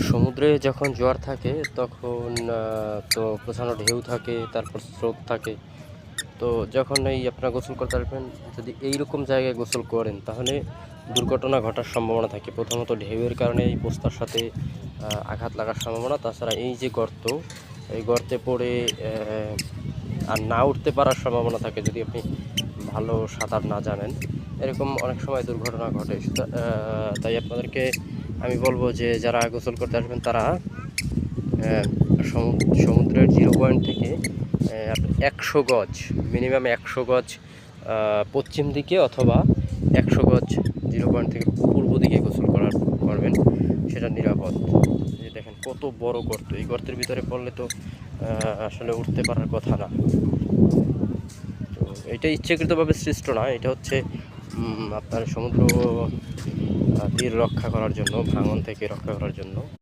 সমুদ্রে যখন জোয়ার থাকে তখন তো প্রচণ্ড ঢেউ থাকে, তারপর স্রোত থাকে। তো যখন এই আপনারা গোসল করতে আসবেন, যদি এইরকম জায়গায় গোসল করেন তাহলে দুর্ঘটনা ঘটার সম্ভাবনা থাকে। প্রথমত ঢেউয়ের কারণে এই বস্তার সাথে আঘাত লাগার সম্ভাবনা। তাছাড়া এই যে গর্ত, এই গর্তে পড়ে আর না উঠতে পারার সম্ভাবনা থাকে যদি আপনি ভালো সাঁতার না জানেন। এরকম অনেক সময় দুর্ঘটনা ঘটে। তাই আপনাদেরকে আমি বলবো যে যারা গোসল করতে আসবেন তারা সমুদ্রের 0 পয়েন্ট থেকে 100 গজ, মিনিমাম 100 গজ পশ্চিম দিকে, অথবা 100 গজ 0 পয়েন্ট থেকে পূর্ব দিকে গোসল করবেন, সেটা নিরাপদ। যে দেখেন কত বড় গর্ত, এই গর্তের ভিতরে পড়লে তো আসলে উঠতে পারার কথা না। তো এটা ইচ্ছাকৃতভাবে সৃষ্ট না, এটা হচ্ছে আপনার সমুদ্র তীর রক্ষা করার জন্য, ভাঙন থেকে রক্ষা করার জন্য।